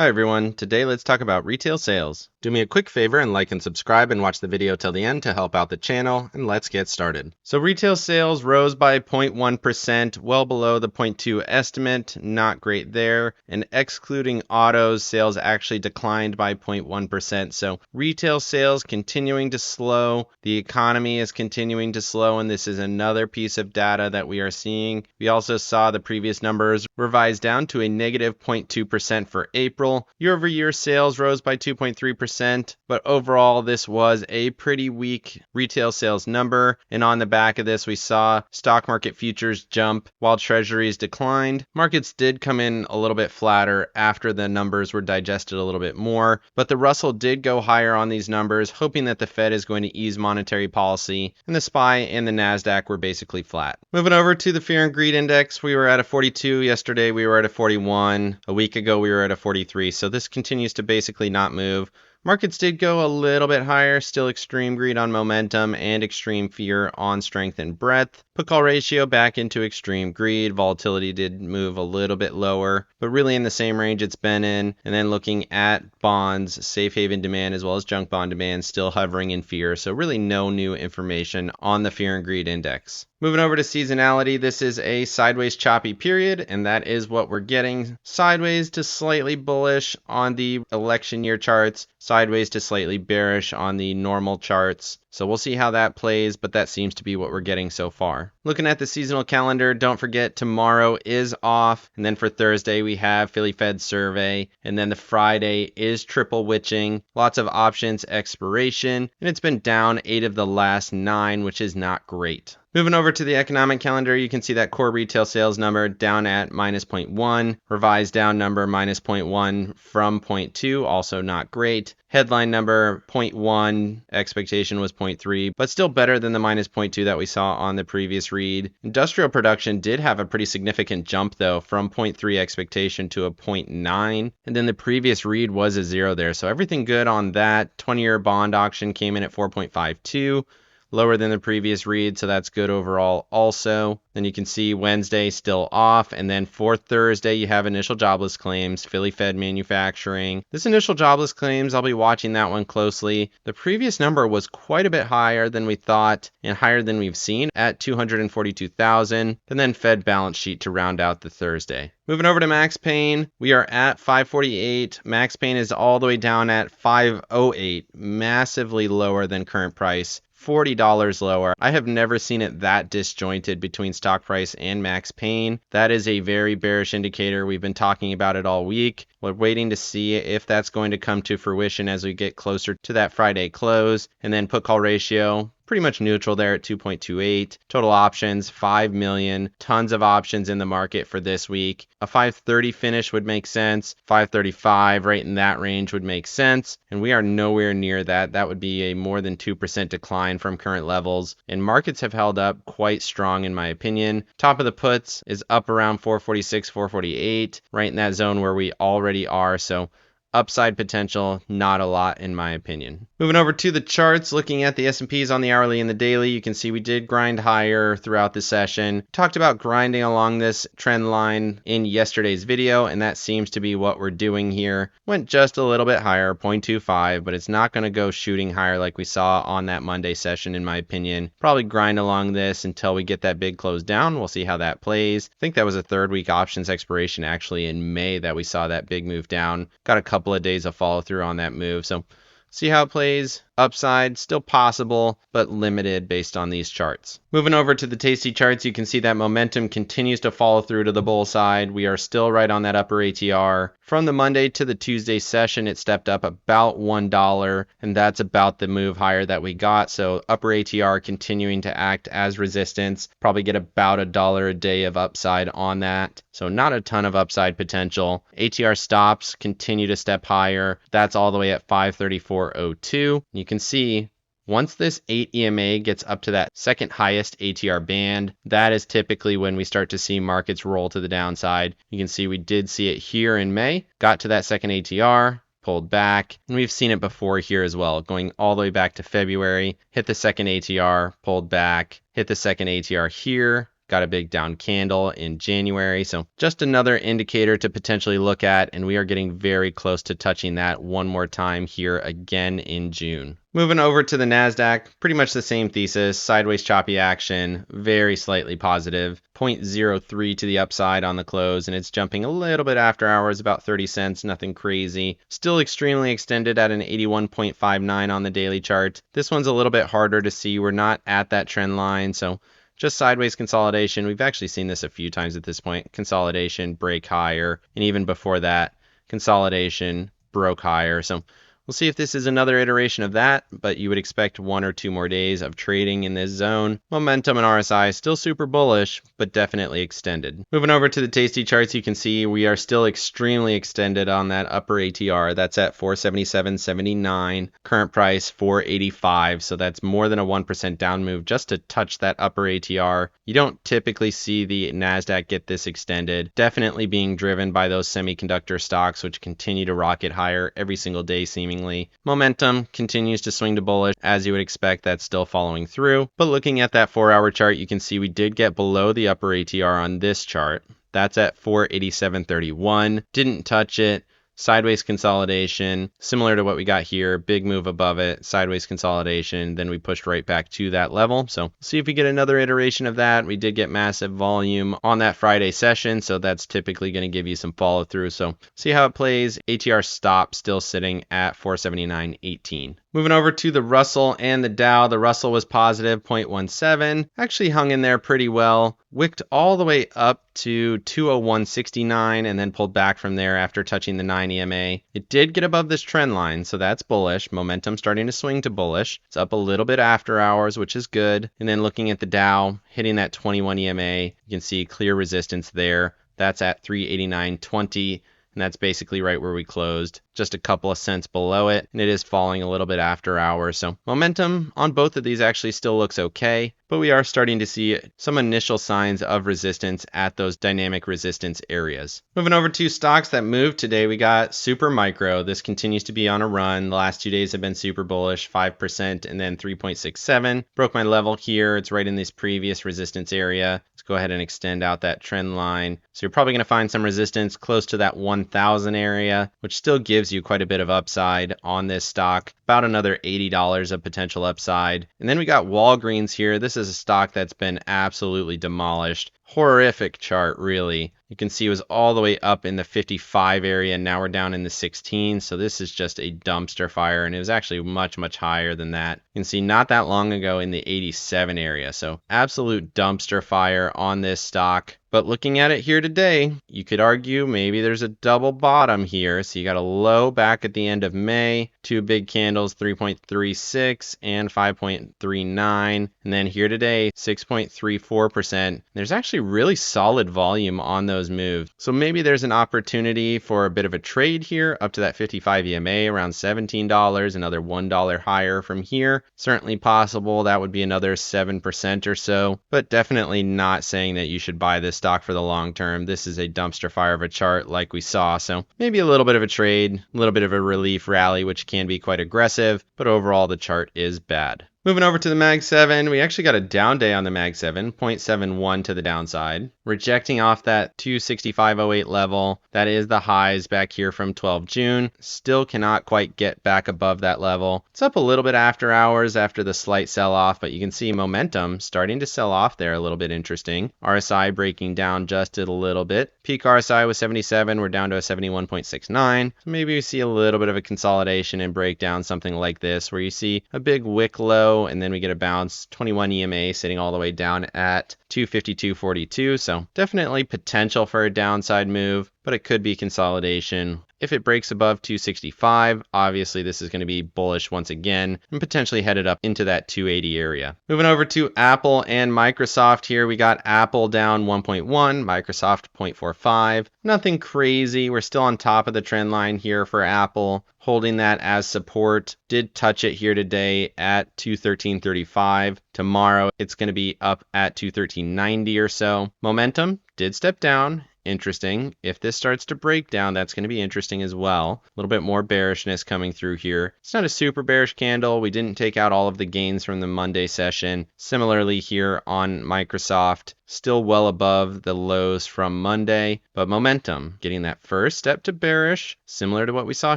Hi everyone, today let's talk about retail sales. Do me a quick favor and like and subscribe and watch the video till the end to help out the channel, and let's get started. So retail sales rose by 0.1%, well below the 0.2 estimate, not great there, and excluding autos, sales actually declined by 0.1%. So retail sales continuing to slow, the economy is continuing to slow, and this is another piece of data that we are seeing. We also saw the previous numbers revised down to a negative 0.2% for April. Year-over-year sales rose by 2.3%, but overall this was a pretty weak retail sales number, and on the back of this we saw stock market futures jump while treasuries declined. Markets did come in a little bit flatter after the numbers were digested a little bit more, but the Russell did go higher on these numbers, hoping that the Fed is going to ease monetary policy, and the SPY and the NASDAQ were basically flat. Moving over to the Fear and Greed Index, we were at a 42 yesterday, we were at a 41, a week ago we were at a 43. So this continues to basically not move. Markets did go a little bit higher, still extreme greed on momentum and extreme fear on strength and breadth. Put call ratio back into extreme greed. Volatility did move a little bit lower, but really in the same range it's been in. And then looking at bonds, safe haven demand as well as junk bond demand still hovering in fear. So really no new information on the Fear and Greed Index. Moving over to seasonality, this is a sideways choppy period, and that is what we're getting. Sideways to slightly bullish on the election year charts, sideways to slightly bearish on the normal charts. So we'll see how that plays, but that seems to be what we're getting so far. Looking at the seasonal calendar, don't forget tomorrow is off, and then for Thursday we have Philly Fed survey, and then the Friday is triple witching, lots of options expiration, and it's been down 8 of the last 9, which is not great. Moving over to the economic calendar, you can see that core retail sales number down at minus 0.1, revised down number minus 0.1 from 0.2, also not great. Headline number 0.1, expectation was 0.3, but still better than the minus 0.2 that we saw on the previous read. Industrial production did have a pretty significant jump though, from 0.3 expectation to a 0.9, and then the previous read was a 0 there, so everything good on that. 20-year bond auction came in at 4.52. Lower than the previous read, so that's good overall also. Then you can see Wednesday still off, and then for Thursday you have initial jobless claims, Philly Fed manufacturing. This initial jobless claims, I'll be watching that one closely. The previous number was quite a bit higher than we thought and higher than we've seen at 242,000, and then Fed balance sheet to round out the Thursday. Moving over to Max Pain, we are at 548. Max Pain is all the way down at 508, massively lower than current price. $40 lower. I have never seen it that disjointed between stock price and Max Pain. That is a very bearish indicator. We've been talking about it all week. We're waiting to see if that's going to come to fruition as we get closer to that Friday close. And then put call ratio, pretty much neutral there at 2.28. Total options, 5 million. Tons of options in the market for this week. A 530 finish would make sense. 535, right in that range would make sense. And we are nowhere near that. That would be a more than 2% decline from current levels. And markets have held up quite strong in my opinion. Top of the puts is up around 446, 448, right in that zone where we already are. So upside potential, not a lot in my opinion. Moving over to the charts, looking at the S&Ps on the hourly and the daily, you can see we did grind higher throughout the session. Talked about grinding along this trend line in yesterday's video, and that seems to be what we're doing here. Went just a little bit higher, 0.25, but it's not going to go shooting higher like we saw on that Monday session in my opinion. Probably grind along this until we get that big close down. We'll see how that plays. I think that was a third week options expiration actually in May that we saw that big move down. Got a couple of days of follow through on that move, so see how it plays. Upside still possible, but limited based on these charts. Moving over to the Tasty charts, you can see that momentum continues to follow through to the bull side. We are still right on that upper ATR. From the Monday to the Tuesday session, it stepped up about $1, and that's about the move higher that we got. So upper ATR continuing to act as resistance. Probably get about $1 a day of upside on that. So not a ton of upside potential. ATR stops continue to step higher. That's all the way at 534.02. You can see once this 8 EMA gets up to that second highest ATR band, that is typically when we start to see markets roll to the downside. You can see we did see it here in May, got to that second ATR, pulled back, and we've seen it before here as well, going all the way back to February, hit the second ATR, pulled back, hit the second ATR here, got a big down candle in January. So just another indicator to potentially look at, and we are getting very close to touching that one more time here again in June. Moving over to the NASDAQ, pretty much the same thesis, sideways choppy action, very slightly positive, 0.03 to the upside on the close, and it's jumping a little bit after hours, about 30 cents, nothing crazy. Still extremely extended at an 81.59 on the daily chart. This one's a little bit harder to see. We're not at that trend line, so just sideways consolidation. We've actually seen this a few times at this point. Consolidation, break higher, and even before that, consolidation, broke higher. So we'll see if this is another iteration of that, but you would expect 1 or 2 more days of trading in this zone. Momentum and RSI still super bullish, but definitely extended. Moving over to the Tasty charts, you can see we are still extremely extended on that upper ATR. That's at 477.79. Current price 485, so that's more than a 1% down move just to touch that upper ATR. You don't typically see the NASDAQ get this extended. Definitely being driven by those semiconductor stocks, which continue to rocket higher every single day seemingly. Momentum continues to swing to bullish. As you would expect, that's still following through. But looking at that 4-hour chart, you can see we did get below the upper ATR on this chart. That's at 487.31. Didn't touch it. Sideways consolidation, similar to what we got here, big move above it, sideways consolidation, then we pushed right back to that level. So see if we get another iteration of that. We did get massive volume on that Friday session, so that's typically going to give you some follow through. So see how it plays. ATR stop still sitting at 479.18. Moving over to the Russell and the Dow. The Russell was positive 0.17, actually hung in there pretty well, wicked all the way up to 201.69 and then pulled back from there after touching the 9 EMA. It did get above this trend line, so that's bullish. Momentum starting to swing to bullish. It's up a little bit after hours, which is good. And then looking at the Dow, hitting that 21 EMA, you can see clear resistance there. That's at 389.20. And that's basically right where we closed, just a couple of cents below it, and it is falling a little bit after hours. So momentum on both of these actually still looks okay, but we are starting to see some initial signs of resistance at those dynamic resistance areas. Moving over to stocks that moved today, we got Super Micro. This continues to be on a run. The last 2 days have been super bullish, 5% and then 3.67. Broke my level here. It's right in this previous resistance area. Let's go ahead and extend out that trend line. So you're probably going to find some resistance close to that 1,000 area, which still gives you quite a bit of upside on this stock, about another $80 of potential upside. And then we got Walgreens here. This is a stock that's been absolutely demolished. Horrific chart, really. You can see it was all the way up in the 55 area, and now we're down in the 16. So this is just a dumpster fire, and it was actually much, much higher than that. You can see not that long ago in the 87 area. So absolute dumpster fire on this stock. But looking at it here today, you could argue maybe there's a double bottom here. So you got a low back at the end of May, 2 big candles, 3.36 and 5.39. And then here today, 6.34%. There's actually really solid volume on those moves. So maybe there's an opportunity for a bit of a trade here up to that 55 EMA around $17, another $1 higher from here. Certainly possible. That would be another 7% or so, but definitely not saying that you should buy this stock for the long term. This is a dumpster fire of a chart like we saw. So maybe a little bit of a trade, a little bit of a relief rally, which can be quite aggressive, but overall the chart is bad. Moving over to the Mag 7, we actually got a down day on the Mag 7, 0.71 to the downside, rejecting off that 265.08 level. That is the highs back here from 12 June. Still cannot quite get back above that level. It's up a little bit after hours after the slight sell-off, but you can see momentum starting to sell off there, a little bit interesting. RSI breaking down just a little bit. Peak RSI was 77, we're down to a 71.69. So maybe we see a little bit of a consolidation and breakdown, something like this, where you see a big wick low, and then we get a bounce, 21 EMA sitting all the way down at 252.42. So definitely potential for a downside move, but it could be consolidation. If it breaks above 265, obviously this is going to be bullish once again and potentially headed up into that 280 area. Moving over to Apple and Microsoft here, we got Apple down 1.1, Microsoft 0.45. Nothing crazy. We're still on top of the trend line here for Apple, holding that as support. Did touch it here today at 213.35. Tomorrow it's going to be up at 213.90 or so. Momentum did step down interesting. If this starts to break down, that's going to be interesting as well. A little bit more bearishness coming through here. It's not a super bearish candle. We didn't take out all of the gains from the Monday session. Similarly here on Microsoft, still well above the lows from Monday, but momentum getting that first step to bearish, similar to what we saw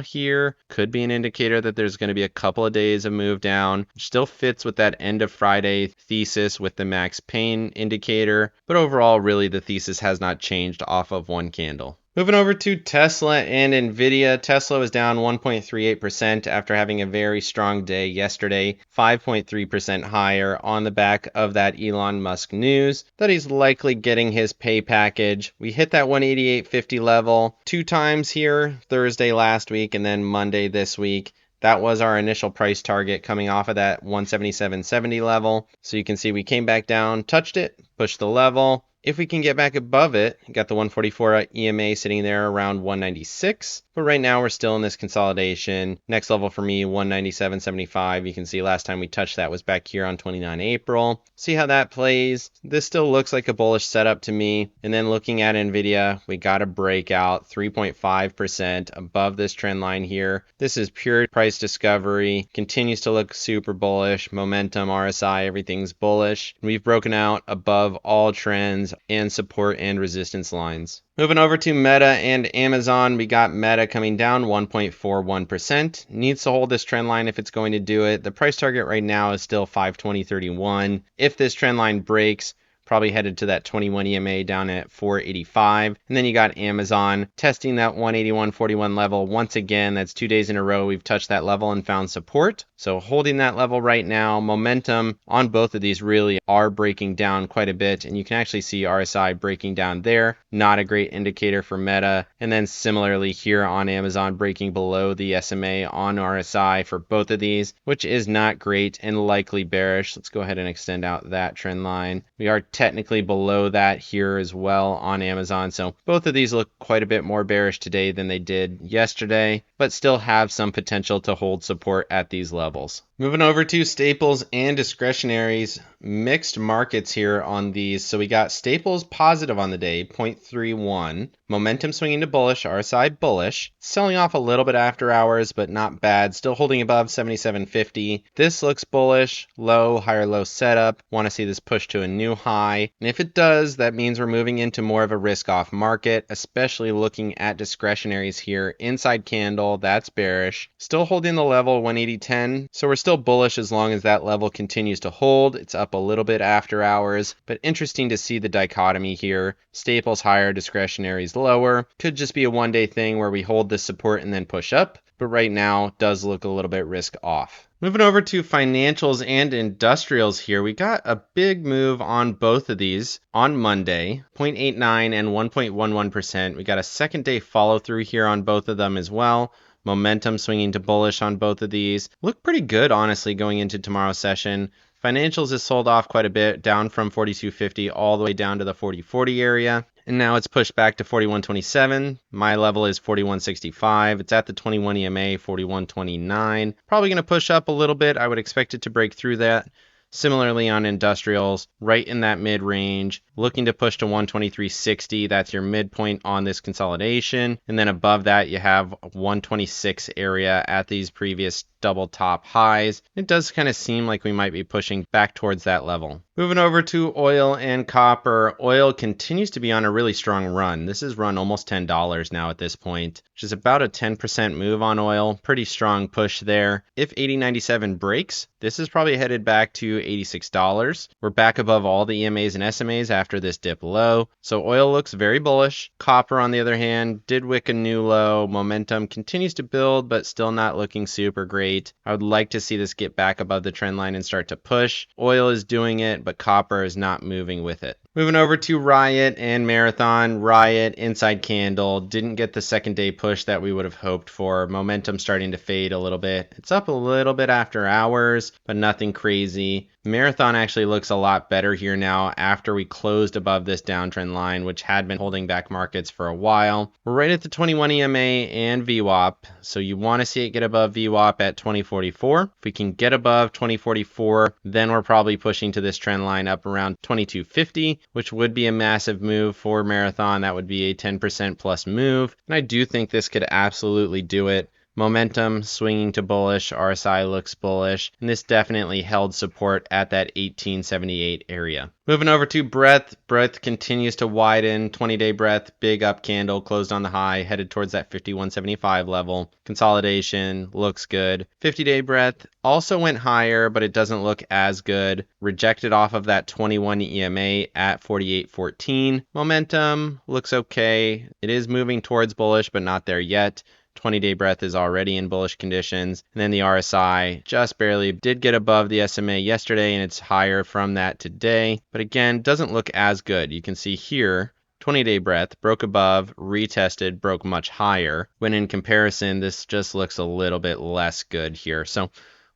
here, could be an indicator that there's going to be a couple of days of move down, which still fits with that end of Friday thesis with the max pain indicator, but overall really the thesis has not changed off of one candle. Moving over to Tesla and NVDA. Tesla was down 1.38% after having a very strong day yesterday, 5.3% higher on the back of that Elon Musk news that he's likely getting his pay package. We hit that 188.50 level 2 times here, Thursday last week and then Monday this week. That was our initial price target coming off of that 177.70 level. So you can see we came back down, touched it, pushed the level. If we can get back above it, got the 144 EMA sitting there around 196. But right now we're still in this consolidation. Next level for me, 197.75. You can see last time we touched that was back here on 29 April. See how that plays. This still looks like a bullish setup to me. And then looking at NVIDIA, we got a breakout 3.5% above this trend line here. This is pure price discovery. Continues to look super bullish. Momentum, RSI, everything's bullish. We've broken out above all trends and support and resistance lines. Moving over to Meta and Amazon, we got Meta coming down 1.41%. Needs to hold this trend line if it's going to do it. The price target right now is still 520.31. If this trend line breaks, probably headed to that 21 EMA down at 485. And then you got Amazon testing that 181.41 level. Once again, that's 2 days in a row we've touched that level and found support. So holding that level right now, momentum on both of these really are breaking down quite a bit. And you can actually see RSI breaking down there. Not a great indicator for Meta. And then similarly here on Amazon, breaking below the SMA on RSI for both of these, which is not great and likely bearish. Let's go ahead and extend out that trend line. We are technically below that here as well on Amazon. So both of these look quite a bit more bearish today than they did yesterday, but still have some potential to hold support at these levels. Moving over to staples and discretionaries, mixed markets here on these. So we got staples positive on the day, 0.31. Momentum swinging to bullish, RSI bullish. Selling off a little bit after hours, but not bad. Still holding above 77.50. This looks bullish, low, higher low setup. Want to see this push to a new high. And if it does, that means we're moving into more of a risk-off market, especially looking at discretionaries here. Inside candle, that's bearish. Still holding the level 180.10. So we're still bullish as long as that level continues to hold. It's up a little bit after hours, but interesting to see the dichotomy here. Staples higher, discretionaries lower. Could just be a one-day thing where we hold this support and then push up, but right now does look a little bit risk off. Moving over to financials and industrials here, we got a big move on both of these on Monday, 0.89 and 1.11%. We got a second day follow through here on both of them as well. Momentum swinging to bullish on both of these. Look pretty good, honestly, going into tomorrow's session. Financials is sold off quite a bit, down from 42.50 all the way down to the 40.40 area. And now it's pushed back to 41.27. My level is 41.65. It's at the 21 EMA, 41.29. Probably going to push up a little bit. I would expect it to break through that. Similarly on industrials, right in that mid-range, looking to push to 123.60. That's your midpoint on this consolidation. And then above that, you have 126 area at these previous double top highs. It does kind of seem like we might be pushing back towards that level. Moving over to oil and copper. Oil continues to be on a really strong run. This has run almost $10 now at this point, which is about a 10% move on oil. Pretty strong push there. If 80.97 breaks, this is probably headed back to $86. We're back above all the EMAs and SMAs after this dip low. So oil looks very bullish. Copper, on the other hand, did wick a new low. Momentum continues to build, but still not looking super great. I would like to see this get back above the trend line and start to push. Oil is doing it, but copper is not moving with it. Moving over to RIOT and Marathon. RIOT, inside candle, didn't get the second day push that we would have hoped for. Momentum starting to fade a little bit. It's up a little bit after hours, but nothing crazy. Marathon actually looks a lot better here now after we closed above this downtrend line, which had been holding back markets for a while. We're right at the 21 EMA and VWAP, so you want to see it get above VWAP at 2044. If we can get above 2044, then we're probably pushing to this trend line up around 2250, which would be a massive move for Marathon. That would be a 10% plus move, and I do think this could absolutely do it. Momentum swinging to bullish, RSI looks bullish, and this definitely held support at that 1878 area. Moving over to Breadth. Breadth continues to widen. 20-day Breadth, big up candle, closed on the high, headed towards that 5175 level. Consolidation looks good. 50-day Breadth also went higher, but it doesn't look as good. Rejected off of that 21 EMA at 4814. Momentum looks okay. It is moving towards bullish, but not there yet. 20-day Breadth is already in bullish conditions. And then the RSI just barely did get above the SMA yesterday, and it's higher from that today. But again, doesn't look as good. You can see here, 20-day Breadth broke above, retested, broke much higher. When in comparison, this just looks a little bit less good here. So we'll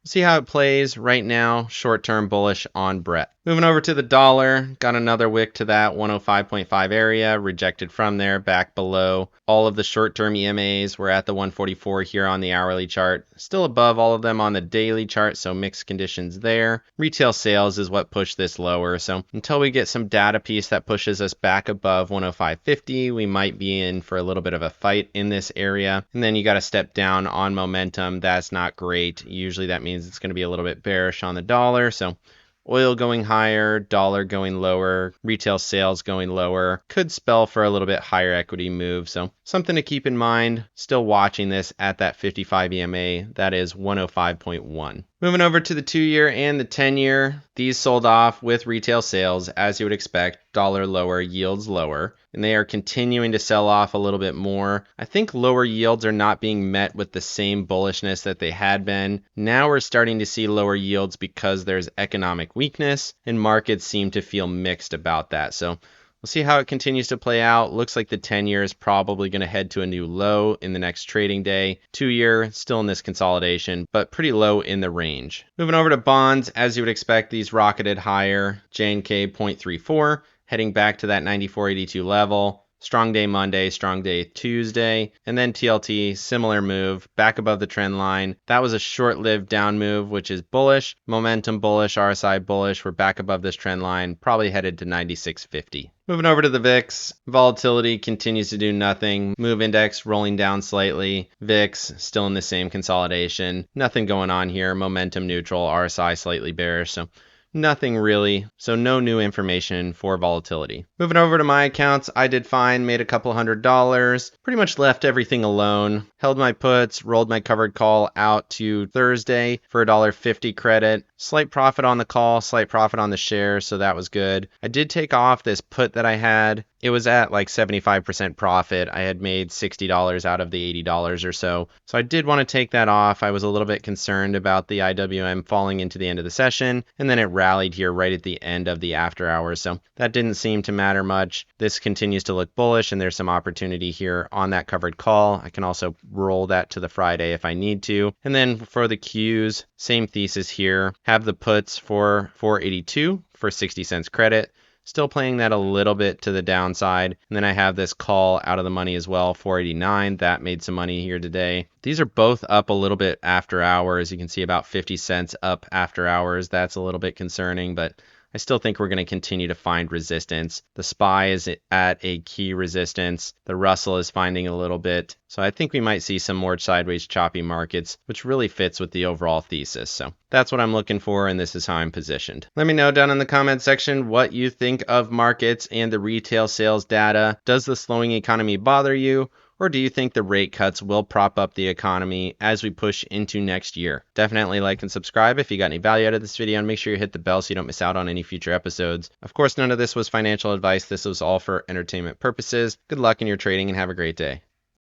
see how it plays. Right now, short-term bullish on Breadth. Moving over to the dollar, got another wick to that 105.5 area, rejected from there, back below. All of the short-term EMAs were at the 144 here on the hourly chart. Still above all of them on the daily chart, so mixed conditions there. Retail sales is what pushed this lower, so until we get some data piece that pushes us back above 105.50, we might be in for a little bit of a fight in this area. And then you got to step down on momentum. That's not great. Usually that means it's going to be a little bit bearish on the dollar, so oil going higher, dollar going lower, retail sales going lower. Could spell for a little bit higher equity move. So something to keep in mind. Still watching this at that 55 EMA. That is 105.1. Moving over to the 2-year and the 10-year. These sold off with retail sales, as you would expect. Dollar lower, yields lower. And they are continuing to sell off a little bit more. I think lower yields are not being met with the same bullishness that they had been. Now we're starting to see lower yields because there's economic weakness, and markets seem to feel mixed about that. So we'll see how it continues to play out. Looks like the 10-year is probably going to head to a new low in the next trading day. 2-year still in this consolidation, but pretty low in the range. Moving over to bonds, as you would expect, these rocketed higher. JNK 0.34, heading back to that 94.82 level. Strong day Monday, strong day Tuesday, and then TLT, similar move, back above the trend line. That was a short-lived down move, which is bullish. Momentum bullish, RSI bullish. We're back above this trend line, probably headed to 96.50. Moving over to the VIX, volatility continues to do nothing. Move index rolling down slightly. VIX still in the same consolidation. Nothing going on here. Momentum neutral, RSI slightly bearish. So nothing really, so no new information for volatility. Moving over to my accounts, I did fine, made a couple $100, pretty much left everything alone, held my puts, rolled my covered call out to Thursday for $1.50 credit. Slight profit on the call, slight profit on the share, so that was good. I did take off this put that I had. It was at like 75% profit. I had made $60 out of the $80 or so. So I did want to take that off. I was a little bit concerned about the IWM falling into the end of the session, and then it rallied here right at the end of the after hours. So that didn't seem to matter much. This continues to look bullish, and there's some opportunity here on that covered call. I can also roll that to the Friday if I need to. And then for the Qs, same thesis here. Have the puts for 482 for 60 cents credit. Still playing that a little bit to the downside. And then I have this call out of the money as well, 489. That made some money here today. These are both up a little bit after hours. You can see about 50 cents up after hours. That's a little bit concerning, but I still think we're going to continue to find resistance. The SPY is at a key resistance. The Russell is finding a little bit. So I think we might see some more sideways choppy markets, which really fits with the overall thesis. So that's what I'm looking for, and this is how I'm positioned. Let me know down in the comment section what you think of markets and the retail sales data. Does the slowing economy bother you? Or do you think the rate cuts will prop up the economy as we push into next year? Definitely like and subscribe if you got any value out of this video, and make sure you hit the bell so you don't miss out on any future episodes. Of course, none of this was financial advice. This was all for entertainment purposes. Good luck in your trading and have a great day.